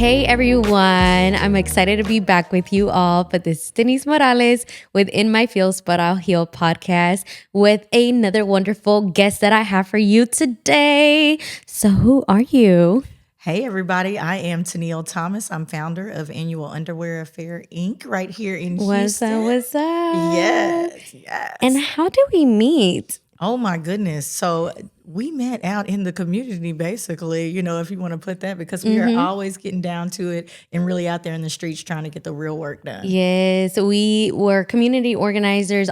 Hey everyone, I'm excited to be back with you all. But this is Denise Morales with In My Feels But I'll Heal podcast with another wonderful guest that I have for you today. So who are you? Hey everybody, I am Tennille Thomas. I'm founder of Annual Underwear Affair Inc. right here in Houston. What's up? Yes. And how do we meet? Oh my goodness. So we met out in the community basically, if you want to put that, because we are always getting down to it and really out there in the streets trying to get the real work done. Yes, we were community organizers,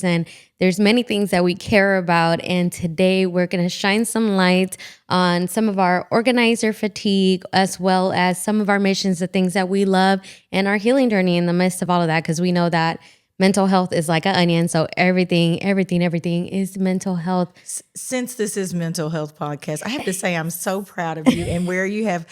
and there's many things that we care about. And today we're going to shine some light on some of our organizer fatigue, as well as some of our missions, the things that we love, and our healing journey in the midst of all of that, because we know that mental health is like an onion. So everything is mental health. Since this is mental health podcast, I have to say I'm so proud of you and where you have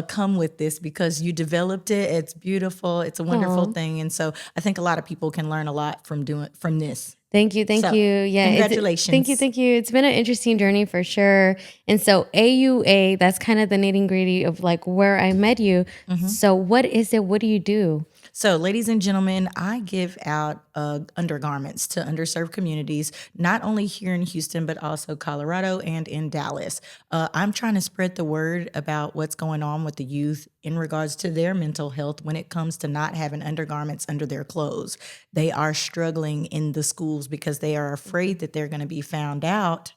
come with this, because you developed it. It's beautiful. It's a wonderful thing. And so I think a lot of people can learn a lot from this. Thank you. Yeah, congratulations. Thank you. It's been an interesting journey for sure. And so AUA, that's kind of the nitty gritty of like where I met you. So what is it? What do you do? So, ladies and gentlemen, I give out undergarments to underserved communities, not only here in Houston, but also Colorado and in Dallas. I'm trying to spread the word about what's going on with the youth in regards to their mental health when it comes to not having undergarments under their clothes. They are struggling in the schools because they are afraid that they're going to be found out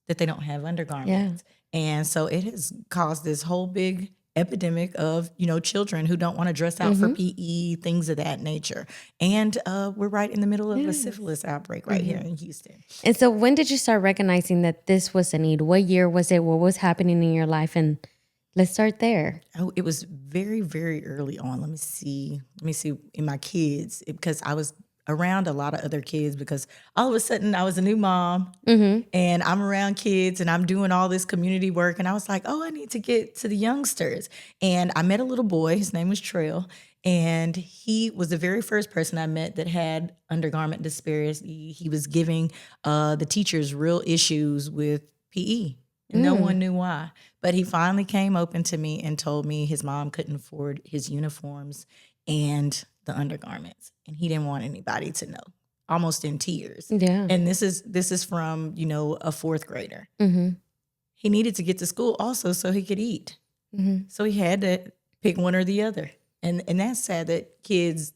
that they don't have undergarments. Yeah. And so it has caused this whole big epidemic of, children who don't want to dress out for PE, things of that nature. And we're right in the middle of a syphilis outbreak right here in Houston. And so when did you start recognizing that this was a need? What year was it? What was happening in your life? And let's start there. Oh, it was very, very early on. Let me see in my kids, because I was around a lot of other kids, because all of a sudden I was a new mom and I'm around kids and I'm doing all this community work. And I was like, oh, I need to get to the youngsters. And I met a little boy, his name was Trail. And he was the very first person I met that had undergarment disparity. He was giving the teachers real issues with PE. And no one knew why. But he finally came open to me and told me his mom couldn't afford his uniforms and the undergarments, and he didn't want anybody to know, almost in tears. Yeah. And this is from, a fourth grader. He needed to get to school also so he could eat. So he had to pick one or the other. And that's sad that kids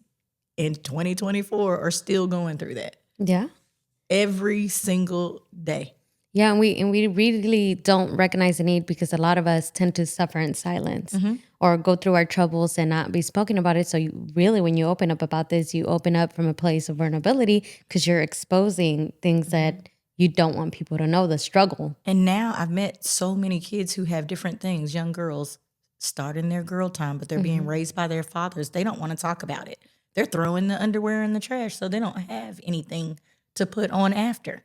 in 2024 are still going through that. Yeah. Every single day. Yeah, and we really don't recognize the need, because a lot of us tend to suffer in silence or go through our troubles and not be spoken about it. So when you open up about this, you open up from a place of vulnerability, because you're exposing things that you don't want people to know, the struggle. And now I've met so many kids who have different things, young girls starting their girl time, but they're being raised by their fathers. They don't want to talk about it. They're throwing the underwear in the trash, so they don't have anything to put on after.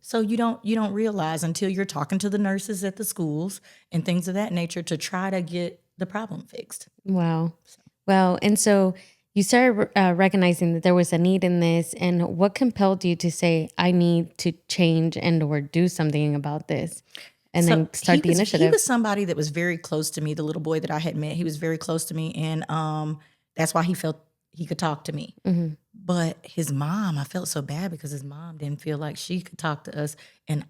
So you don't realize until you're talking to the nurses at the schools and things of that nature to try to get the problem fixed. Wow. Well, and so you started recognizing that there was a need in this, and what compelled you to say, I need to change and or do something about this, and then start the initiative? He was somebody that was very close to me, the little boy that I had met. He was very close to me, and that's why he felt he could talk to me. But his mom, I felt so bad because his mom didn't feel like she could talk to us. And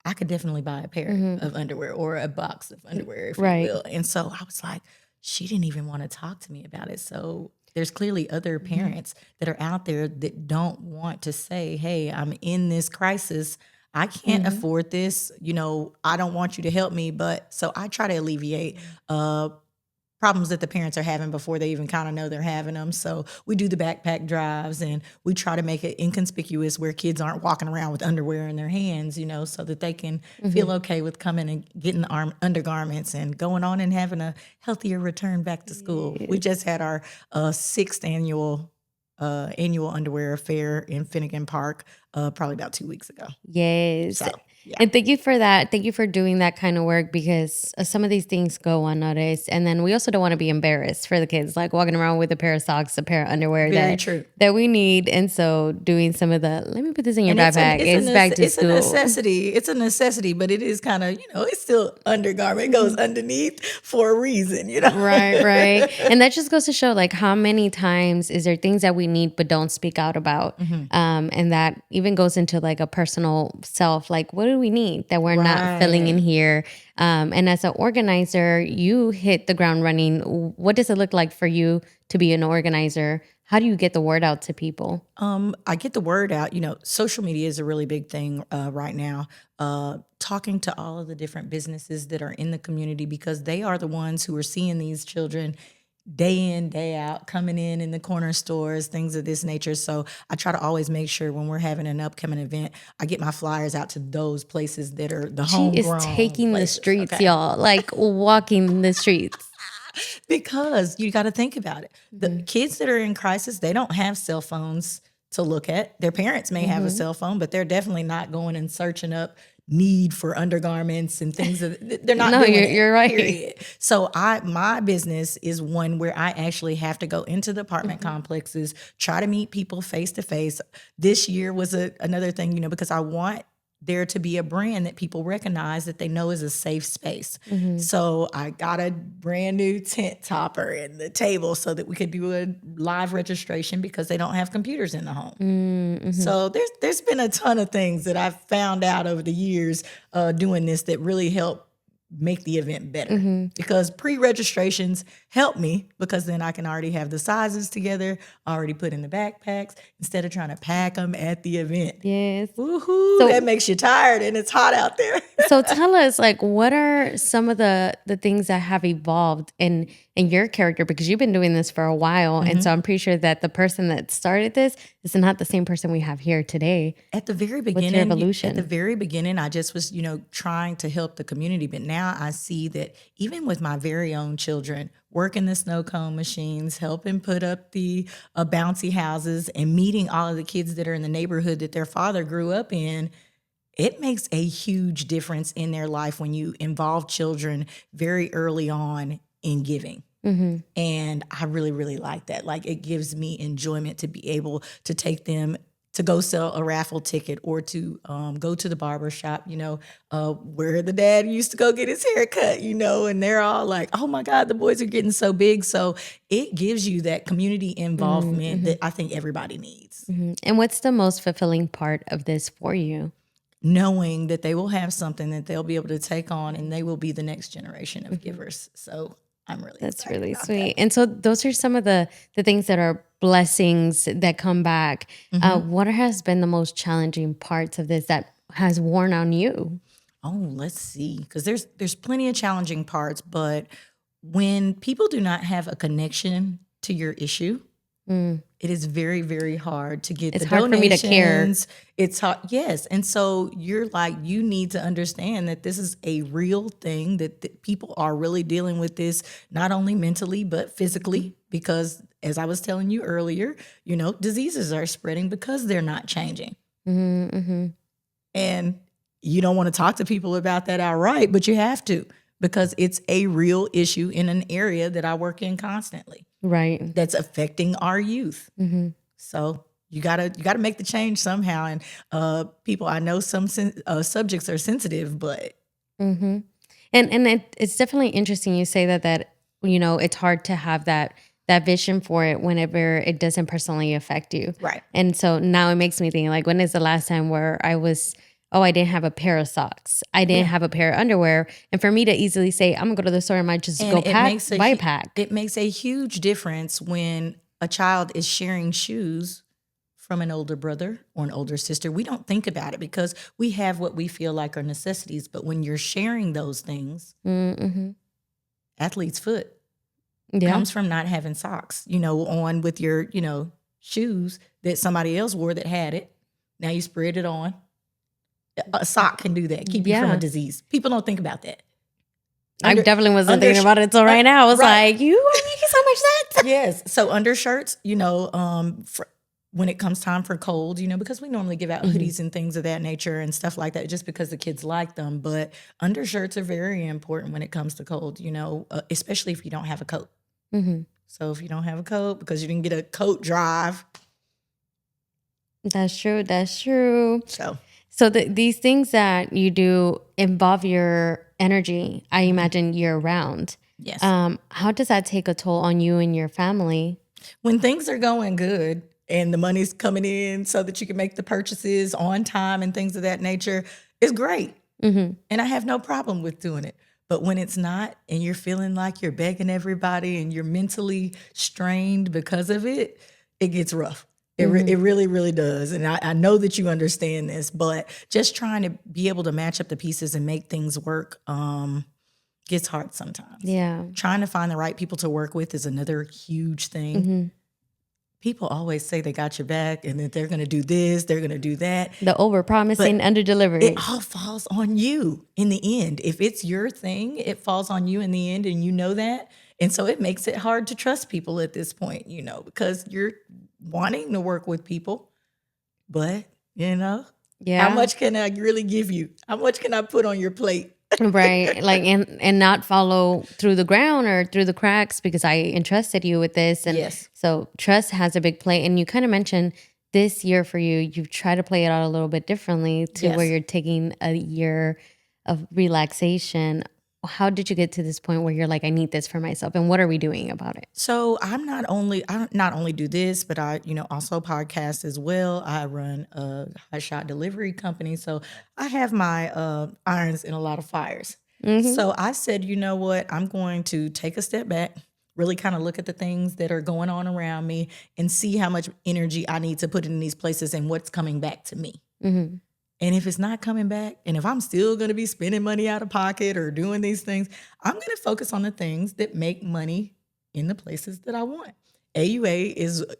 I could definitely buy a pair of underwear or a box of underwear, if you will. And so I was like, she didn't even want to talk to me about it. So there's clearly other parents that are out there that don't want to say, hey, I'm in this crisis. I can't afford this. I don't want you to help me. But so I try to alleviate problems that the parents are having before they even kind of know they're having them. So we do the backpack drives, and we try to make it inconspicuous where kids aren't walking around with underwear in their hands, so that they can feel okay with coming and getting undergarments and going on and having a healthier return back to school. We just had our 6th annual underwear affair in Finnegan Park probably about 2 weeks ago. Yes. So. Yeah. And thank you for that. Thank you for doing that kind of work because some of these things go unnoticed. And then we also don't want to be embarrassed for the kids, like walking around with a pair of socks, a pair of underwear Very true. that we need. And so doing some of the, let me put this in your backpack. It's back to it's school. a necessity. It's a necessity, but it is kind of, it's still undergarment. It goes underneath for a reason, Right, right. And that just goes to show like how many times is there things that we need but don't speak out about. And that even goes into like a personal self, like what do we need that we're not filling in here? And as an organizer, you hit the ground running. What does it look like for you to be an organizer? How do you get the word out to people? I get the word out. Social media is a really big thing right now. Talking to all of the different businesses that are in the community because they are the ones who are seeing these children day in, day out, coming in the corner stores, things of this nature. So I try to always make sure when we're having an upcoming event, I get my flyers out to those places that are the homegrown She is taking places, the streets, okay? y'all, like walking the streets. Because you got to think about it. The kids that are in crisis, they don't have cell phones to look at. Their parents may have a cell phone, but they're definitely not going and searching up need for undergarments and things. They're not No, doing you're right. Period. So my business is one where I actually have to go into the apartment complexes, try to meet people face to face. This year was another thing, because I want there to be a brand that people recognize that they know is a safe space. So I got a brand new tent topper and the table so that we could do a live registration because they don't have computers in the home. So there's been a ton of things that I've found out over the years doing this that really help make the event better because pre-registrations help me because then I can already have the sizes together, already put in the backpacks instead of trying to pack them at the event. Yes. Woohoo, so that makes you tired and it's hot out there. So tell us, like, what are some of the things that have evolved in your character? Because you've been doing this for a while. And so I'm pretty sure that the person that started this is not the same person we have here today. At the very beginning, I just was, trying to help the community. But now I see that even with my very own children, working the snow cone machines, helping put up the bouncy houses and meeting all of the kids that are in the neighborhood that their father grew up in, it makes a huge difference in their life when you involve children very early on in giving. And I really, really like that. Like it gives me enjoyment to be able to take them to go sell a raffle ticket or to go to the barber shop, where the dad used to go get his hair cut, and they're all like, oh my God, the boys are getting so big. So it gives you that community involvement that I think everybody needs. And what's the most fulfilling part of this for you? Knowing that they will have something that they'll be able to take on and they will be the next generation of givers. So I'm really That's excited really about sweet. that. And so those are some of the things that are blessings that come back. What has been the most challenging parts of this that has worn on you? Oh, let's see. Because there's plenty of challenging parts, but when people do not have a connection to your issue, it is very, very hard to get It's the hard for me to care. donations. It's hard, yes. And so you're like, you need to understand that this is a real thing, that people are really dealing with this, not only mentally, but physically, because as I was telling you earlier, diseases are spreading because they're not changing. And you don't want to talk to people about that outright, but you have to, because it's a real issue in an area that I work in constantly. Right. That's affecting our youth. So you gotta make the change somehow. And people, I know some subjects are sensitive, but And it's definitely interesting you say that it's hard to have that vision for it whenever it doesn't personally affect you. Right. And so now it makes me think, like, when is the last time where I didn't have a pair of socks. I didn't have a pair of underwear. And for me to easily say, I'm going to go to the store and I might just go buy a pack. It makes a huge difference when a child is sharing shoes from an older brother or an older sister. We don't think about it because we have what we feel like are necessities. But when you're sharing those things, athlete's foot comes from not having socks, on with your, shoes that somebody else wore that had it. Now you spread it on. A sock can do that, keep you from a disease. People don't think about that. I definitely wasn't thinking about it until right now. I was like, you are making so much sense. Yes. So undershirts, when it comes time for cold, because we normally give out hoodies and things of that nature and stuff like that just because the kids like them. But undershirts are very important when it comes to cold, especially if you don't have a coat. So if you don't have a coat because you didn't get a coat drive. That's true. That's true. So these things that you do involve your energy, I imagine, year round. Yes. How does that take a toll on you and your family? When things are going good and the money's coming in so that you can make the purchases on time and things of that nature, it's great. And I have no problem with doing it. But when it's not and you're feeling like you're begging everybody and you're mentally strained because of it, it gets rough. It really, really does. And I know that you understand this, but just trying to be able to match up the pieces and make things work gets hard sometimes. Yeah. Trying to find the right people to work with is another huge thing. People always say they got your back and that they're going to do this, they're going to do that. The over-promising, under-delivering. It all falls on you in the end. If it's your thing, it falls on you in the end, and you know that. And so it makes it hard to trust people at this point, because you're wanting to work with people, but, how much can I really give you? How much can I put on your plate? Right. Like, and not follow through the ground or through the cracks because I entrusted you with this. And Yes. So trust has a big play. And you kind of mentioned this year for you, you've tried to play it out a little bit differently to where you're taking a year of relaxation. How did you get to this point where you're like, I need this for myself? And what are we doing about it? So I not only do this, but I, also podcast as well. I run a hot shot delivery company. So I have my irons in a lot of fires. So I said, you know what? I'm going to take a step back, really kind of look at the things that are going on around me and see how much energy I need to put in these places and what's coming back to me. And if it's not coming back, and if I'm still going to be spending money out of pocket or doing these things, I'm going to focus on the things that make money in the places that I want. AUA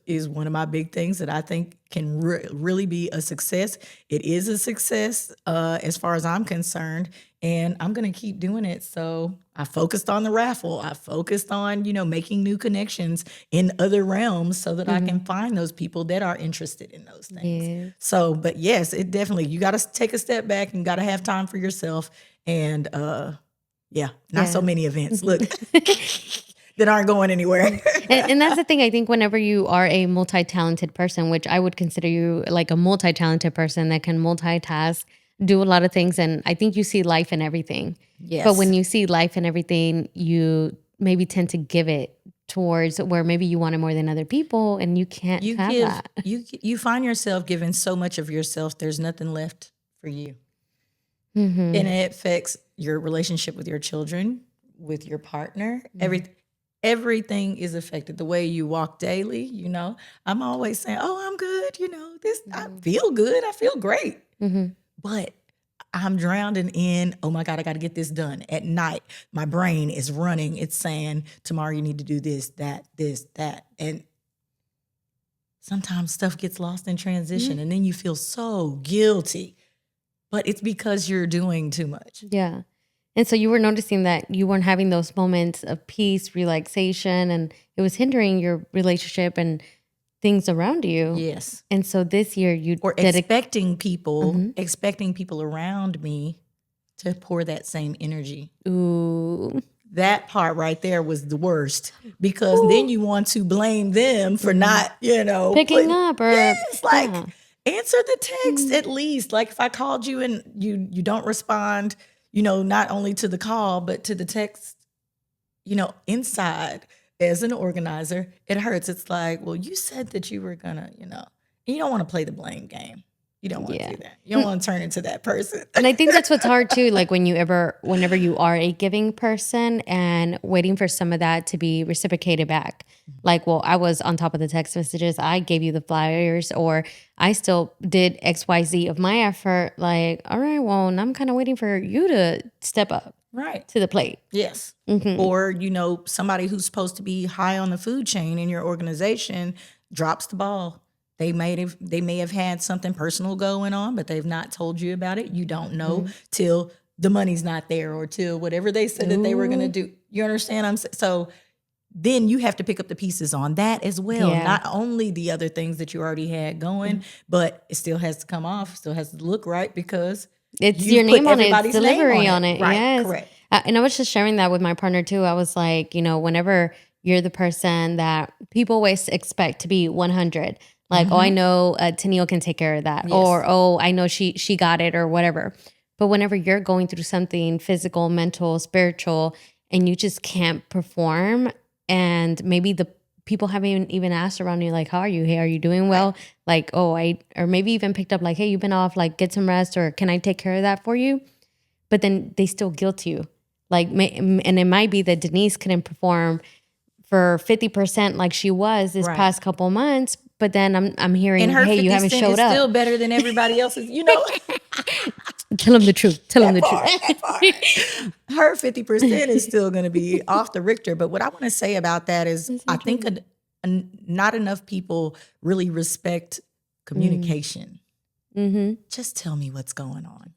is one of my big things that I think can really be a success. It is a success as far as I'm concerned, and I'm going to keep doing it. So I focused on the raffle. I focused on, making new connections in other realms so that I can find those people that are interested in those things. Yeah. So, but yes, it definitely, you got to take a step back and got to have time for yourself. And not so many events. Look. That aren't going anywhere. and that's the thing. I think whenever you are a multi-talented person, which I would consider you like a multi-talented person that can multitask, do a lot of things. And I think you see life in everything. Yes. But when you see life in everything, you maybe tend to give it towards where maybe you want it more than other people, and you can't have that. You find yourself giving so much of yourself, there's nothing left for you. And it affects your relationship with your children, with your partner, everything is affected. The way you walk daily, I'm always saying, oh, I'm good. I feel good. I feel great. But I'm drowning in, oh my God, I got to get this done. At night, my brain is running. It's saying, tomorrow you need to do this, that. And sometimes stuff gets lost in transition and then you feel so guilty. But it's because you're doing too much. Yeah. And so you were noticing that you weren't having those moments of peace, relaxation, and it was hindering your relationship and things around you. Yes. And so this year you expecting people around me to pour that same energy. Ooh. That part right there was the worst because then you want to blame them for not, picking up or answer the text at least. Like if I called you and you don't respond, not only to the call, but to the text, inside as an organizer, it hurts. It's like, well, you said that you were gonna, you don't want to play the blame game. You don't want to do that. You don't want to turn into that person. And I think that's what's hard too. Like whenever you are a giving person and waiting for some of that to be reciprocated back. Like, well, I was on top of the text messages. I gave you the flyers, or I still did XYZ of my effort. Like, all right, well, now I'm kind of waiting for you to step up to the plate. Yes. Or, somebody who's supposed to be high on the food chain in your organization drops the ball. They may have had something personal going on, but they've not told you about it. You don't know till the money's not there or till whatever they said that they were going to do. You understand? So then you have to pick up the pieces on that as well. Yeah. Not only the other things that you already had going, but it still has to come off, still has to look right because It's you've your name put on it, it's everybody's name delivery on it. Right, Yes. correct. And I was just sharing that with my partner too. I was like, whenever you're the person that people always expect to be 100, like, oh, I know Tennille can take care of that, or oh, I know she got it, or whatever. But whenever you're going through something physical, mental, spiritual, and you just can't perform, and maybe the people haven't even asked around you, like, how are you? Hey, are you doing well? Like, oh, or maybe even picked up, like, hey, you've been off, like, get some rest, or can I take care of that for you? But then they still guilt you. Like, and it might be that Denise couldn't perform for 50% like she was this past couple months, but then I'm hearing, And her hey, you 50 haven't cent showed is up. still better than everybody else's, Tell them the truth. Tell them the truth. that part. Her 50% is still going to be off the Richter. But what I want to say about that is I think not enough people really respect communication. Just tell me what's going on.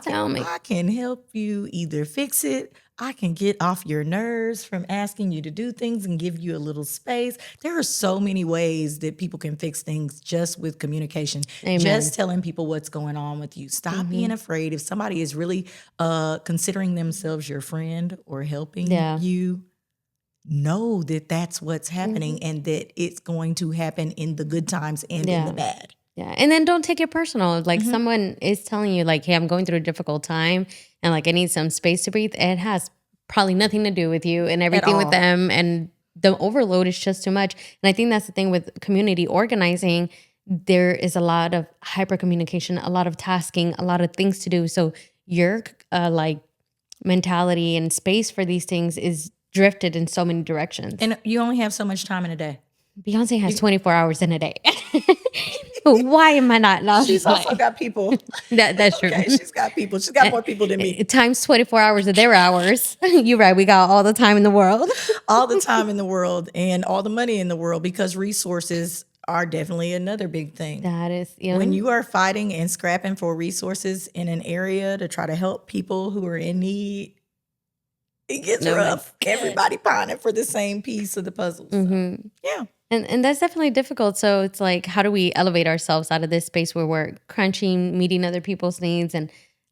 Tell me. I can help you either fix it. I can get off your nerves from asking you to do things and give you a little space. There are so many ways that people can fix things just with communication. Amen. Just telling people what's going on with you. Stop being afraid. If somebody is really considering themselves your friend or helping you, know that that's what's happening and that it's going to happen in the good times and in the bad. Yeah. And then don't take it personal. Like someone is telling you, like, hey, I'm going through a difficult time and like I need some space to breathe. It has probably nothing to do with you and everything with them. And the overload is just too much. And I think that's the thing with community organizing. There is a lot of hyper communication, a lot of tasking, a lot of things to do. So your like mentality and space for these things is drifted in so many directions. And you only have so much time in a day. Beyonce has 24 hours in a day. Why am I not? No, she's also got people. That's true. Okay, she's got people. She's got more people than me. Times 24 hours of their hours. You're right. We got all the time in the world. All the time in the world and all the money in the world, because resources are definitely another big thing. That is, when you are fighting and scrapping for resources in an area to try to help people who are in need, it gets rough. Everybody pining for the same piece of the puzzle. So, yeah. And that's definitely difficult. So it's like, how do we elevate ourselves out of this space where we're crunching, meeting other people's needs? And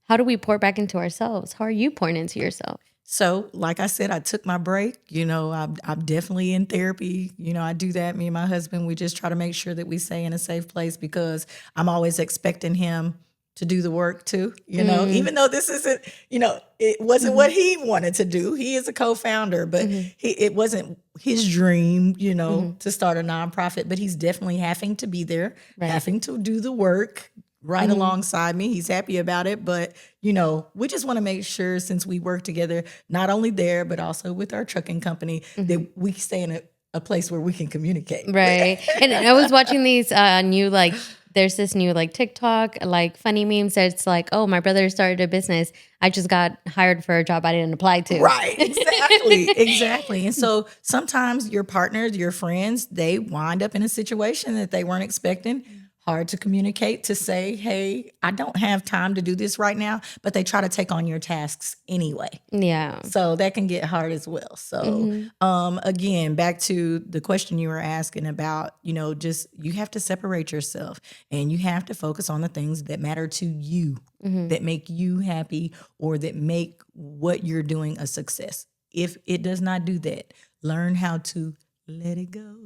how do we pour back into ourselves? How are you pouring into yourself? So, like I said, I took my break. I'm definitely in therapy. I do that. Me and my husband, we just try to make sure that we stay in a safe place because I'm always expecting him to do the work too, even though this isn't, it wasn't what he wanted to do. He is a co-founder, but it wasn't his dream, to start a nonprofit, but he's definitely having to be there, having to do the work right alongside me. He's happy about it, but we just want to make sure, since we work together, not only there, but also with our trucking company, that we stay in a place where we can communicate. Right. And I was watching these new, like, there's this new like TikTok, like funny memes that's like, oh, my brother started a business. I just got hired for a job I didn't apply to. Right. Exactly. And so sometimes your partners, your friends, they wind up in a situation that they weren't expecting. Hard to communicate, to say, hey, I don't have time to do this right now, but they try to take on your tasks anyway. Yeah. So that can get hard as well. So again, back to the question you were asking about, just you have to separate yourself and you have to focus on the things that matter to you, that make you happy or that make what you're doing a success. If it does not do that, learn how to let it go.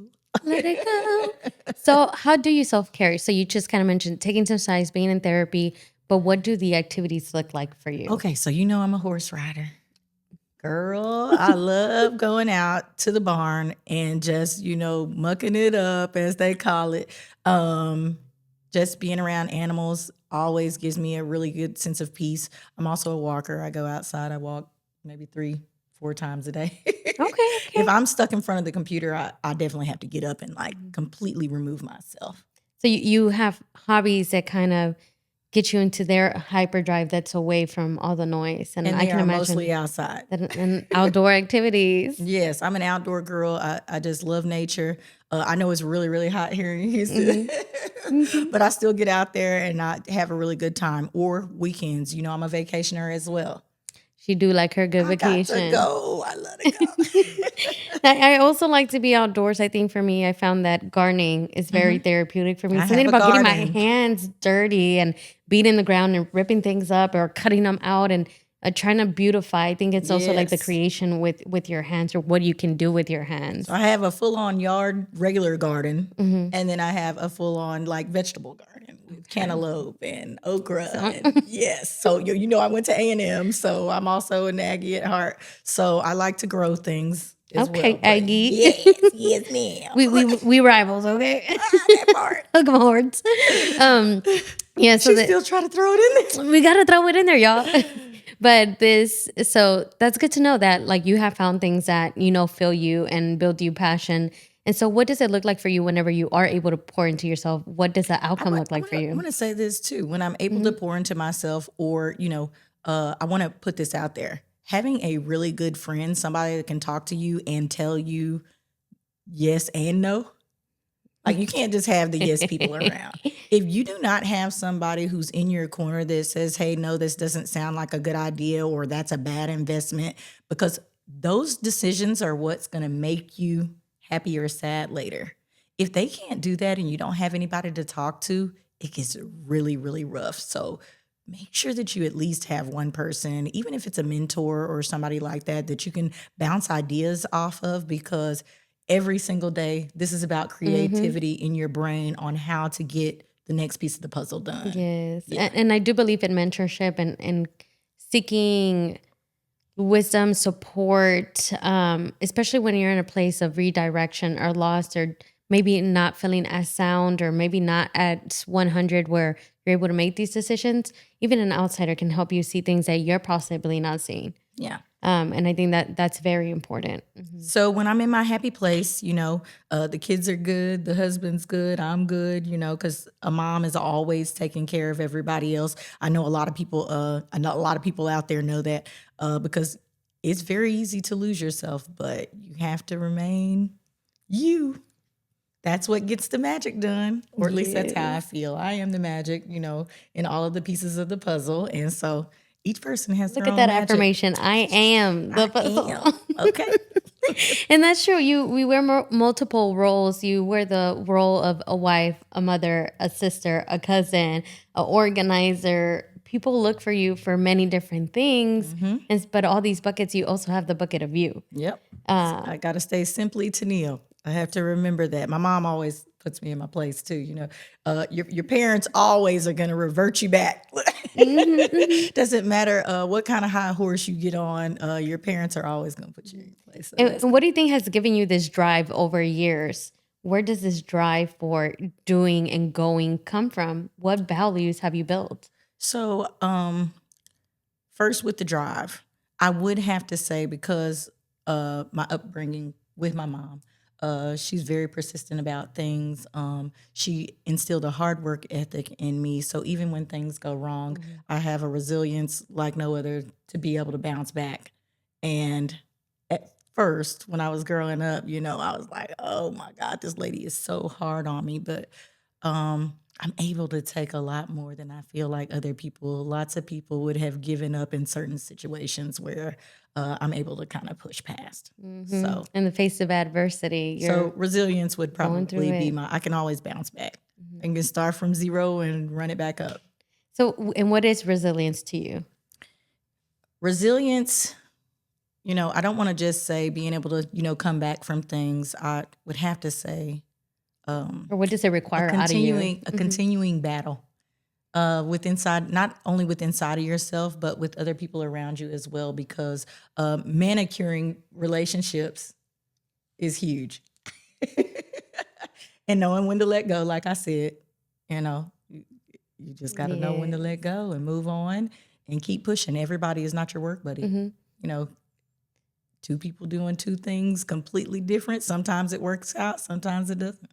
Let it go. So how do you self-care? So you just kind of mentioned taking some sides, being in therapy, but what do the activities look like for you? Okay, so I'm a horse rider. Girl, I love going out to the barn and just, mucking it up, as they call it. Just being around animals always gives me a really good sense of peace. I'm also a walker. I go outside. I walk maybe 3-4 times a day. Okay. If I'm stuck in front of the computer, I definitely have to get up and like completely remove myself. So you have hobbies that kind of get you into their hyperdrive that's away from all the noise. And I can imagine mostly outside. And outdoor activities. Yes, I'm an outdoor girl. I just love nature. I know it's really, really hot here in Houston, but I still get out there and I have a really good time. Or weekends, I'm a vacationer as well. She do like her good I got to vacation. go. I love to go. I also like to be outdoors. I think for me, I found that gardening is very therapeutic for me. I Something have a about getting my garden. hands dirty and beating the ground and ripping things up or cutting them out and trying to beautify. I think it's also like the Yes. creation with your hands or what you can do with your hands. So I have a full-on yard, regular garden, Mm-hmm. and then I have a full-on like vegetable garden with cantaloupe and okra. And yes, so you know I went to A&M, so I'm also an Aggie at heart. So I like to grow things as Okay, well. But Aggie. yes, ma'am. we rivals, okay? That part. Look hordes. Yeah, so She that still try to throw it in there. we gotta throw it in there, y'all. But so that's good to know that like you have found things that fill you and build you passion. And so, what does it look like for you whenever you are able to pour into yourself? What does the outcome look like for I you? want to say this too. When I'm able to pour into myself, or I want to put this out there. Having a really good friend, somebody that can talk to you and tell you yes and no. Like you can't just have the yes people around. If you do not have somebody who's in your corner that says, hey, no, this doesn't sound like a good idea or that's a bad investment, because those decisions are what's going to make you happy or sad later. If they can't do that and you don't have anybody to talk to, it gets really, really rough. So make sure that you at least have one person, even if it's a mentor or somebody like that, that you can bounce ideas off of, because every single day, this is about creativity in your brain on how to get the next piece of the puzzle done. Yes. Yeah. And I do believe in mentorship and seeking wisdom, support, especially when you're in a place of redirection or lost or maybe not feeling as sound or maybe not at 100 where you're able to make these decisions. Even an outsider can help you see things that you're possibly not seeing. Yeah. And I think that's very important. So when I'm in my happy place, the kids are good, the husband's good, I'm good, because a mom is always taking care of everybody else. I know a lot of people, out there know that because it's very easy to lose yourself, but you have to remain you. That's what gets the magic done, or at least that's how I feel. I am the magic, in all of the pieces of the puzzle, and so each person has Look their at own that magic. affirmation. I am the puzzle. Okay. And that's true. We wear multiple roles. You wear the role of a wife, a mother, a sister, a cousin, an organizer. People look for you for many different things. But all these buckets, you also have the bucket of you. Yep. I got to stay simply Tennille. I have to remember that. My mom always puts me in my place too. Your parents always are going to revert you back. Doesn't matter what kind of high horse you get on. Your parents are always going to put you in your place. So And what do you think has given you this drive over years? Where does this drive for doing and going come from? What values have you built? So, first with the drive, I would have to say, because my upbringing with my mom, she's very persistent about things. She instilled a hard work ethic in me. So even when things go wrong, I have a resilience like no other to be able to bounce back. And at first, when I was growing up, I was like, oh my God, this lady is so hard on me. But I'm able to take a lot more than I feel like other people. Lots of people would have given up in certain situations where I'm able to kind of push past. So In the face of adversity, so resilience would going through probably be it. I can always bounce back. I can start from zero and run it back up. So, and what is resilience to you? Resilience, I don't want to just say being able to, come back from things. I would have to say Or what does it require out of you? a continuing battle not only with inside of yourself, but with other people around you as well, because manicuring relationships is huge. And knowing when to let go, like I said, you just got to know when to let go and move on and keep pushing. Everybody is not your work buddy. Two people doing two things completely different. Sometimes it works out, sometimes it doesn't.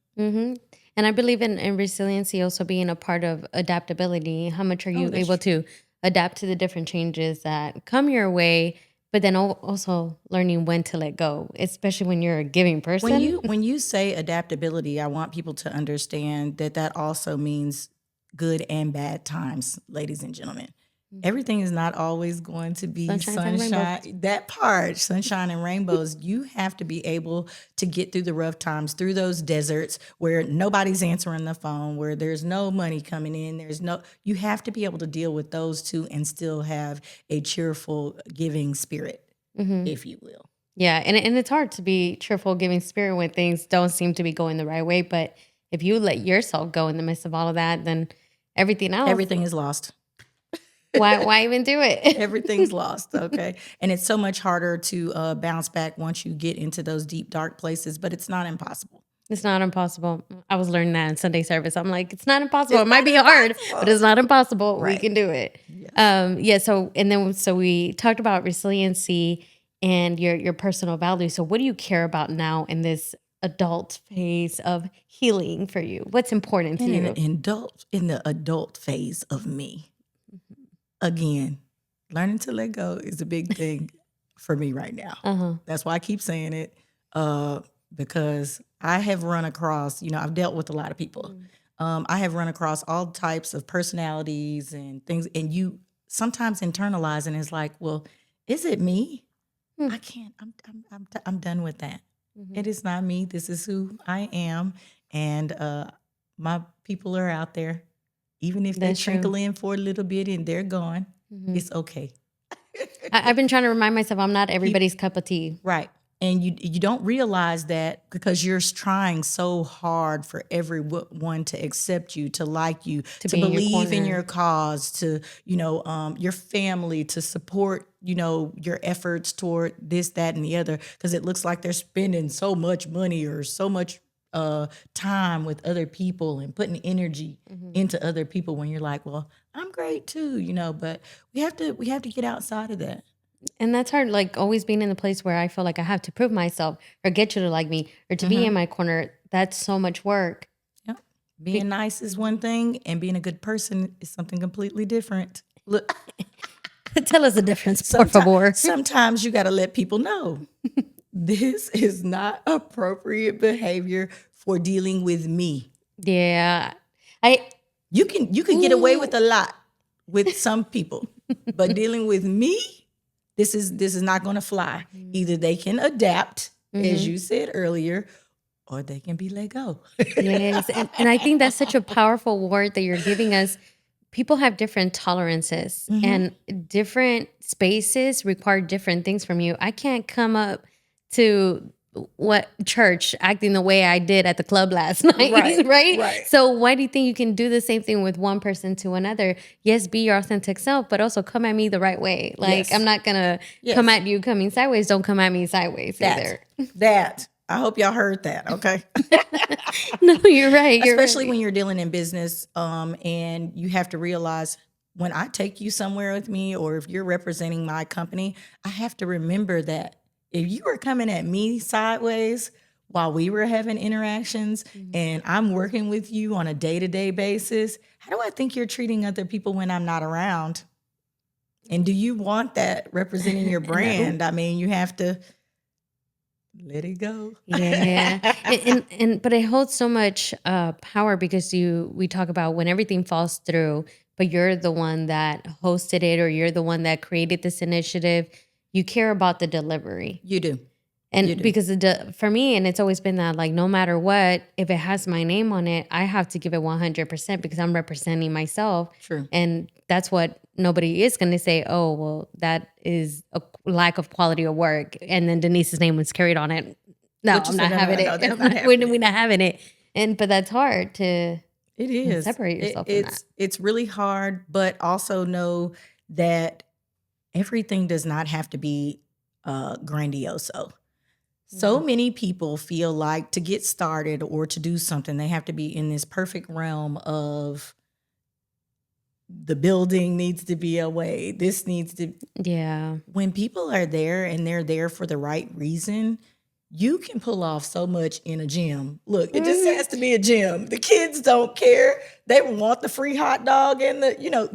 And I believe in resiliency also being a part of adaptability. How much are you able to adapt to the different changes that come your way, but then also learning when to let go, especially when you're a giving person? When you say adaptability, I want people to understand that also means good and bad times, ladies and gentlemen. Everything is not always going to be sunshine. That part, sunshine and rainbows, you have to be able to get through the rough times, through those deserts where nobody's answering the phone, where there's no money coming in. You have to be able to deal with those two and still have a cheerful, giving spirit, if you will. Yeah. And it's hard to be cheerful, giving spirit when things don't seem to be going the right way. But if you let yourself go in the midst of all of that, then everything is lost. Why even do it? Everything's lost, okay? And it's so much harder to bounce back once you get into those deep, dark places, but it's not impossible. It's not impossible. I was learning that in Sunday service. I'm like, it's not impossible. It might be hard, but it's not impossible. Right. We can do it. Yes. So we talked about resiliency and your personal values. So what do you care about now in this adult phase of healing for you? What's important to you? In the adult phase of me. Again, learning to let go is a big thing for me right now. That's why I keep saying it, because I have run across, I've dealt with a lot of people. I have run across all types of personalities and things, and you sometimes internalize, and it's like, well, is it me? I can't. I'm done with that. It is not me. This is who I am, and my people are out there. Even if they trickle in for a little bit and they're gone, it's okay. I've been trying to remind myself I'm not everybody's cup of tea. Right. And you don't realize that because you're trying so hard for everyone to accept you, to like you, to believe in your cause, to, your family, to support, your efforts toward this, that, and the other, because it looks like they're spending so much money or so much time with other people and putting energy into other people when you're like, well, I'm great too, but we have to get outside of that. And that's hard, like always being in the place where I feel like I have to prove myself or get you to like me or to be in my corner. That's so much work. Yep. Being nice is one thing and being a good person is something completely different. Look, tell us the difference, por favor. Sometimes you got to let people know. This is not appropriate behavior for dealing with me. Yeah. You can get away with a lot with some people, but dealing with me, this is not going to fly. Either they can adapt, as you said earlier, or they can be let go. Yes. And I think that's such a powerful word that you're giving us. People have different tolerances and different spaces require different things from you. I can't come up to what church acting the way I did at the club last night, right? So why do you think you can do the same thing with one person to another? Yes, be your authentic self, but also come at me the right way. Like I'm not gonna come at you coming sideways. Don't come at me sideways either. That. I hope y'all heard that, okay? No, you're right. Especially when you're dealing in business and you have to realize when I take you somewhere with me or if you're representing my company, I have to remember that if you were coming at me sideways while we were having interactions and I'm working with you on a day-to-day basis, how do I think you're treating other people when I'm not around? And do you want that representing your brand? I mean, you have to let it go. Yeah. But it holds so much power because we talk about when everything falls through, but you're the one that hosted it or you're the one that created this initiative. You care about the delivery. You do. And because for me, and it's always been that, like, no matter what, if it has my name on it, I have to give it 100% because I'm representing myself. True. And that's what nobody is going to say, oh, well, that is a lack of quality of work. And then Denise's name was carried on it. No, I'm not having it. We're not having it. But that's hard to it is. Separate yourself from that. It's really hard, but also know that everything does not have to be grandioso. So many people feel like to get started or to do something, they have to be in this perfect realm of the building needs to be away. This needs to. Yeah. When people are there and they're there for the right reason, you can pull off so much in a gym. Look, it just has to be a gym. The kids don't care. They want the free hot dog and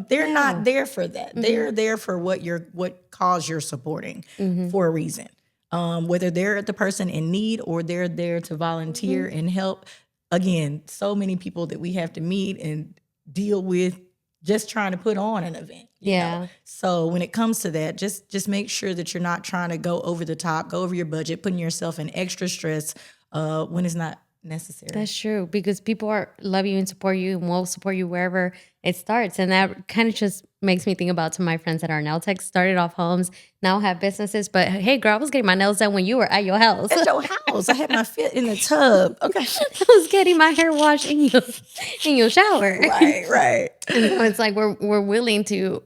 they're not there for that. They're there for what cause you're supporting for a reason. Whether they're the person in need or they're there to volunteer and help. Again, so many people that we have to meet and deal with just trying to put on an event. You know? So when it comes to that, just make sure that you're not trying to go over the top, go over your budget, putting yourself in extra stress when it's not necessary. That's true, because people love you and support you and will support you wherever it starts. And that kind of just makes me think about some of my friends that are nail techs, started off homes, now have businesses. But hey, girl, I was getting my nails done when you were at your house. At your house. I had my feet in the tub. Okay. I was getting my hair washed in your shower. Right. And so it's like we're willing to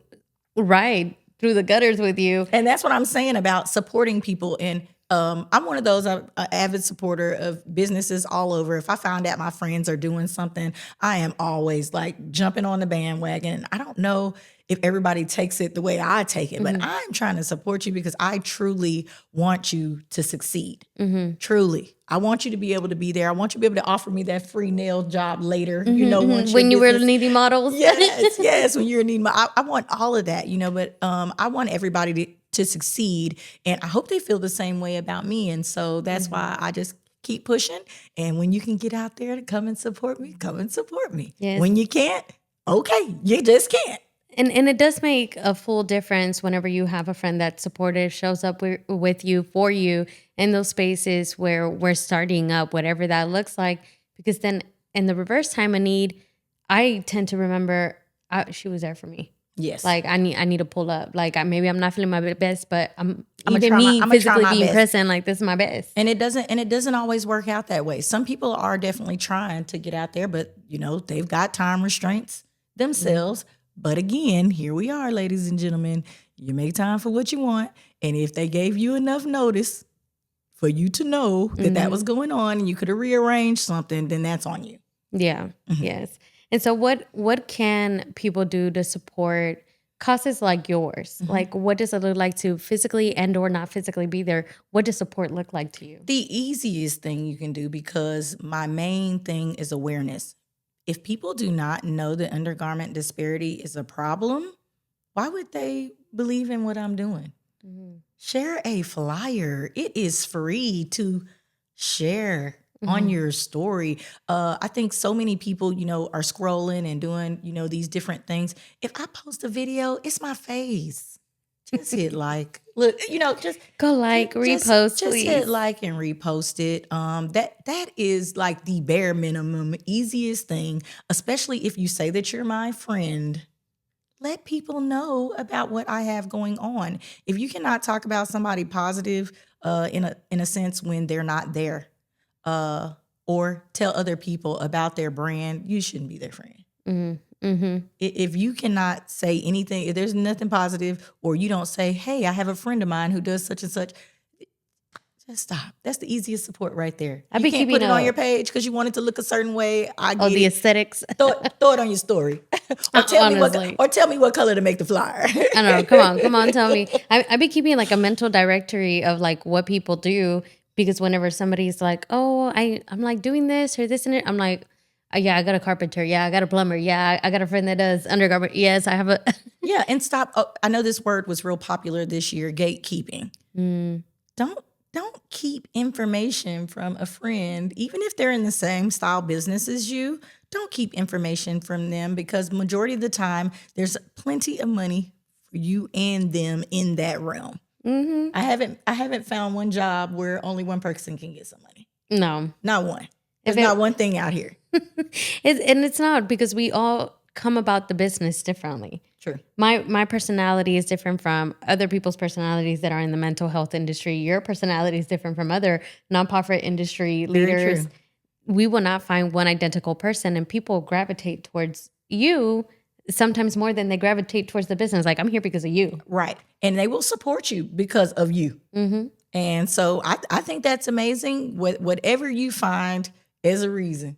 ride through the gutters with you. And that's what I'm saying about supporting people. And I'm one of those, I'm an avid supporter of businesses all over. If I find out my friends are doing something, I am always like jumping on the bandwagon. I don't know if everybody takes it the way I take it, but I'm trying to support you because I truly want you to succeed. Truly. I want you to be able to be there. I want you to be able to offer me that free nail job later, you know, once when you were needing models. Yes, when you're needing, I want all of that, you know, but I want everybody to succeed. And I hope they feel the same way about me. And so that's why I just keep pushing. And when you can get out there to come and support me, come and support me. Yes. When you can't, okay, you just can't. And it does make a full difference whenever you have a friend that's supportive, shows up with you, for you in those spaces where we're starting up, whatever that looks like. Because then in the reverse time of need, I tend to remember she was there for me. Yes. Like I need to pull up. Like maybe I'm not feeling my best, but I'm physically being present. Like this is my best. And it doesn't always work out that way. Some people are definitely trying to get out there, but you know, they've got time restraints themselves. But again, here we are, ladies and gentlemen. You make time for what you want. And if they gave you enough notice for you to know that that was going on and you could have rearranged something, then that's on you. Yeah. Yes. And so what can people do to support causes like yours? Like what does it look like to physically and or not physically be there? What does support look like to you? The easiest thing you can do, because my main thing is awareness. If people do not know that undergarment disparity is a problem, why would they believe in what I'm doing? Share a flyer. It is free to share on your story. I think so many people, you know, are scrolling and doing, you know, these different things. If I post a video, it's my face. Just hit like. Look, you know, just go like, repost, just please. hit like and repost it. That is like the bare minimum, easiest thing, especially if you say that you're my friend. Let people know about what I have going on. If you cannot talk about somebody positive in a sense when they're not there, or tell other people about their brand, you shouldn't be their friend. If you cannot say anything, if there's nothing positive, or you don't say, hey, I have a friend of mine who does such and such, just stop. That's the easiest support right there. You can't put it on your page because you want it to look a certain way. I get the it. aesthetics. Throw it on your story. or tell me what color to make the flyer. I don't know. Come on, tell me. I be keeping like a mental directory of like what people do, because whenever somebody's like, oh, I'm like doing this or this and it, I'm like, yeah, I got a carpenter. Yeah, I got a plumber. Yeah, I got a friend that does undergarment. Yes, I have a. Yeah, and stop. Oh, I know this word was real popular this year, gatekeeping. Don't keep information from a friend, even if they're in the same style business as you. Don't keep information from them, because majority of the time there's plenty of money for you and them in that realm. I haven't found one job where only one person can get some money. No, not one. There's not one thing out here. It's not, because we all come about the business differently. True. My personality is different from other people's personalities that are in the mental health industry. Your personality is different from other nonprofit industry leaders. We will not find one identical person, and people gravitate towards you sometimes more than they gravitate towards the business. Like, I'm here because of you. Right. And they will support you because of you. And so I think that's amazing. Whatever you find as a reason,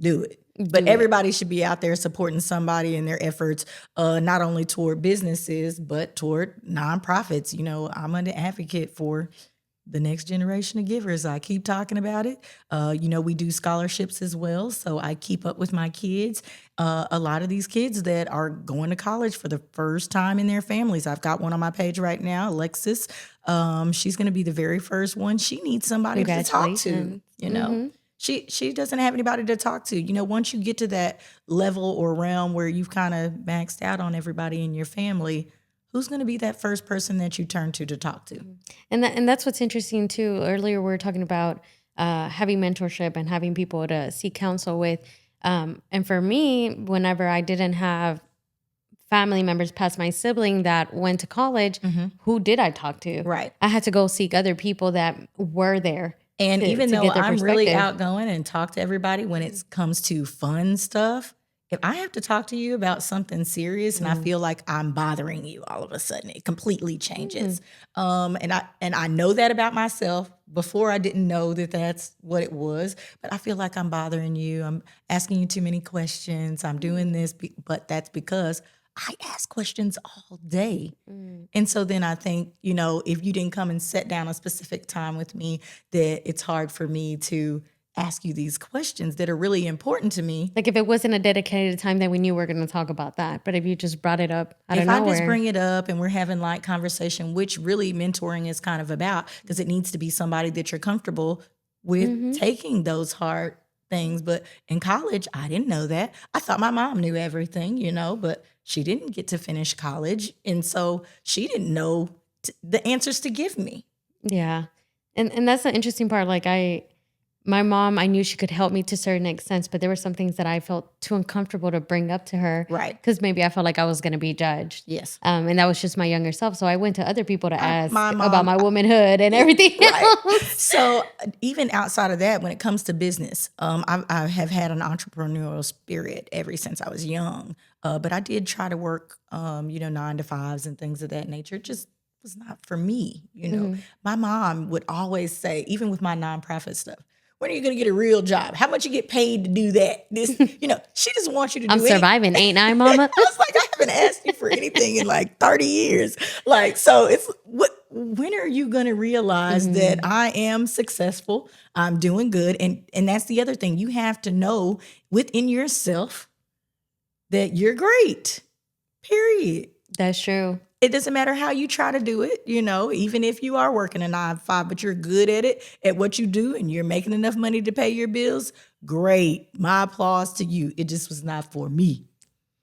do it. But everybody should be out there supporting somebody in their efforts, not only toward businesses, but toward nonprofits. You know, I'm an advocate for the next generation of givers. I keep talking about it. You know, we do scholarships as well. So I keep up with my kids. A lot of these kids that are going to college for the first time in their families. I've got one on my page right now, Alexis. She's going to be the very first one. She needs somebody to talk to, you know. she doesn't have anybody to talk to. You know, once you get to that level or realm where you've kind of maxed out on everybody in your family, who's going to be that first person that you turn to talk to? And that's what's interesting too. Earlier we were talking about having mentorship and having people to seek counsel with. And for me, whenever I didn't have family members past my sibling that went to college, who did I talk to? Right. I had to go seek other people that were there. And even to though get their I'm really perspective. outgoing and talk to everybody when it comes to fun stuff, if I have to talk to you about something serious and I feel like I'm bothering you all of a sudden, it completely changes. And I know that about myself. Before I didn't know that that's what it was, but I feel like I'm bothering you. I'm asking you too many questions. I'm doing this, but that's because I ask questions all day. And so then I think, you know, if you didn't come and sit down a specific time with me, that it's hard for me to ask you these questions that are really important to me. Like if it wasn't a dedicated time, then we knew we were going to talk about that. But if you just brought it up out of If nowhere. I just bring it up and we're having light conversation, which really mentoring is kind of about, because it needs to be somebody that you're comfortable with taking those hard things. But in college, I didn't know that. I thought my mom knew everything, you know, but she didn't get to finish college. And so she didn't know the answers to give me. Yeah. And that's the interesting part. Like my mom, I knew she could help me to a certain extent, but there were some things that I felt too uncomfortable to bring up to her. Right. Because maybe I felt like I was going to be judged. Yes. And that was just my younger self. So I went to other people to ask my mom- about my womanhood and everything else. So even outside of that, when it comes to business, I have had an entrepreneurial spirit ever since I was young. But I did try to work, 9 to 5s and things of that nature. It just was not for me. You know, my mom would always say, even with my nonprofit stuff, when are you going to get a real job? How much you get paid to do that? She doesn't want you to do I'm anything. surviving, ain't I, mama? I was like, I haven't asked you for anything in like 30 years. Like, so when are you going to realize that I am successful? I'm doing good. And that's the other thing. You have to know within yourself that you're great, period. That's true. It doesn't matter how you try to do it, even if you are working a 9 to 5, but you're good at it, at what you do, and you're making enough money to pay your bills. Great. My applause to you. It just was not for me.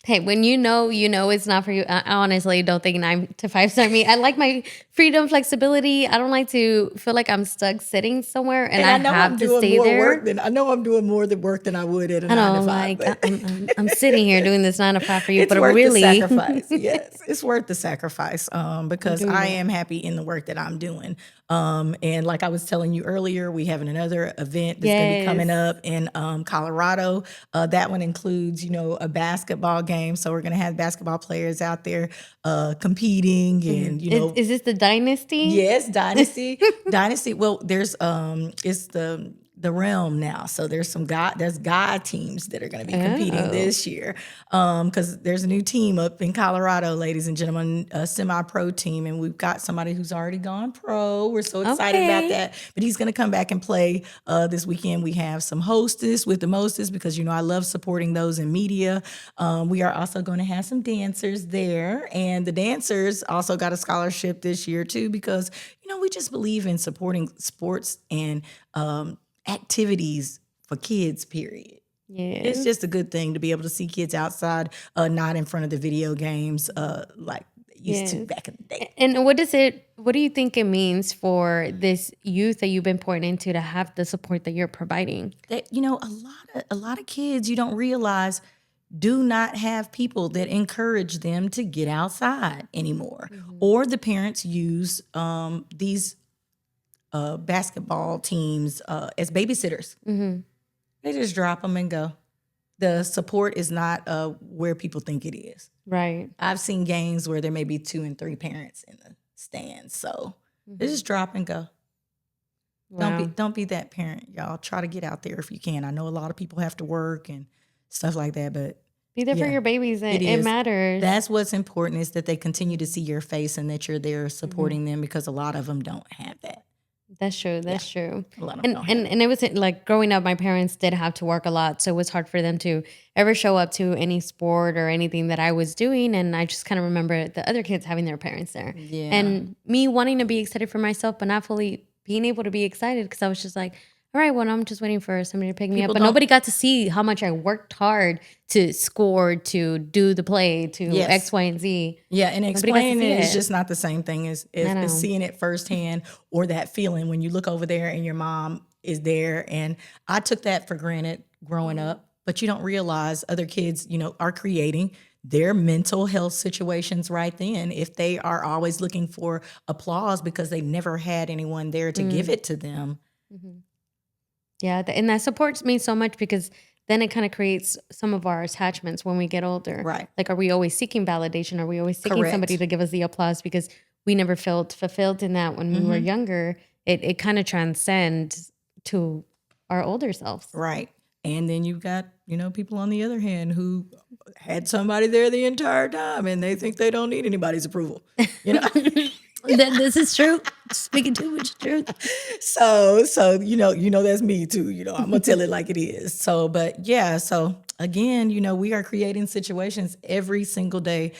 Hey, when you know it's not for you. I honestly don't think 9 to 5 are me. I like my freedom, flexibility. I don't like to feel like I'm stuck sitting somewhere and I know have to stay there. I know I'm doing more work than I would at a 9 to 5. Like I'm sitting here doing this 9 to 5 for you, it's but worth really the sacrifice. Yes, it's worth the sacrifice because I am happy in the work that I'm doing. And like I was telling you earlier, we have another event that's going to be coming up in Colorado. That one includes, a basketball game. So we're going to have basketball players out there competing and, Is this the Dynasty? Yes, Dynasty. Dynasty. Well, there's it's the realm now. So there's guy teams that are going to be competing this year. Because there's a new team up in Colorado, ladies and gentlemen, a semi-pro team, and we've got somebody who's already gone pro. We're so excited about that. But he's going to come back and play this weekend. We have some hostess with the mostest because I love supporting those in media. We are also going to have some dancers there, and the dancers also got a scholarship this year too because we just believe in supporting sports and activities for kids, period. Yeah. It's just a good thing to be able to see kids outside, not in front of the video games like they used to back in the day. And what do you think it means for this youth that you've been pouring into to have the support that you're providing? That, a lot of kids, you don't realize, do not have people that encourage them to get outside anymore. Or the parents use these basketball teams as babysitters. They just drop them and go. The support is not where people think it is. Right. I've seen games where there may be 2 and 3 parents in the stands, so they just drop and go. Wow. Don't be that parent, y'all. Try to get out there if you can. I know a lot of people have to work and stuff like that, but be there for your babies. It matters. That's what's important, is that they continue to see your face and that you're there supporting them, because a lot of them don't have that. That's true. That's true. A lot of them don't have and it was like growing up, my parents did have to work a lot. So it was hard for them to ever show up to any sport or anything that I was doing. And I just kind of remember the other kids having their parents there. Yeah. And me wanting to be excited for myself, but not fully being able to be excited because I was just like, all right, well, I'm just waiting for somebody to pick me up. People But don't- nobody got to see how much I worked hard to score, to do the play, to Yes. X, Y, and Z. Yeah, and got to explaining see it is it. just not the same thing as seeing it firsthand, or that feeling when you look over there and your mom is there. And I took that for granted growing up, but you don't realize other kids, are creating their mental health situations right then if they are always looking for applause because they never had anyone there to give it to them. Yeah, and that supports me so much because then it kind of creates some of our attachments when we get older. Right. Like, are we always seeking validation? Are we always seeking Correct. somebody to give us the applause because we never felt fulfilled in that when we were younger? It kind of transcends to our older selves. Right. And then you've got, people on the other hand who had somebody there the entire time and they think they don't need anybody's approval. This is true. Speaking too much truth. So that's me too. I'm gonna tell it like it is. So, but yeah. So again, we are creating situations every single day,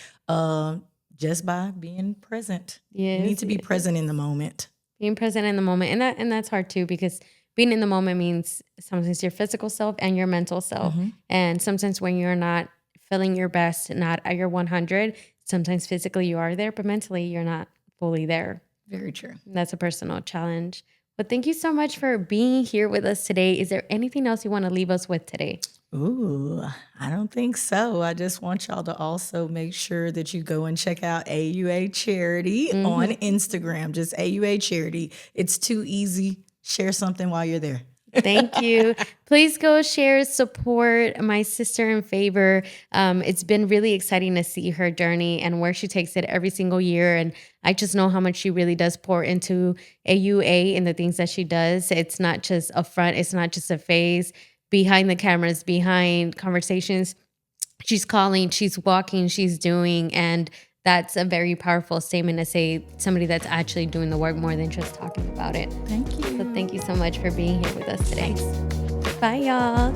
just by being present. Yes, You need to be present in the moment. Being present in the moment, and that's hard too because being in the moment means sometimes your physical self and your mental self, and sometimes when you're not feeling your best, not at your 100, sometimes physically you are there, but mentally you're not fully there. Very true. That's a personal challenge. But thank you so much for being here with us today. Is there anything else you want to leave us with today? Ooh, I don't think so. I just want y'all to also make sure that you go and check out AUA Charity on Instagram. Just AUA Charity. It's too easy. Share something while you're there. Thank you. Please go share, support my sister in Favor. It's been really exciting to see her journey and where she takes it every single year. And I just know how much she really does pour into AUA and the things that she does. It's not just a front. It's not just a face. Behind the cameras, behind conversations, she's calling, she's walking, she's doing. And that's a very powerful statement to say, somebody that's actually doing the work more than just talking about it. Thank you. So thank you so much for being here with us today. Thanks. Bye, y'all.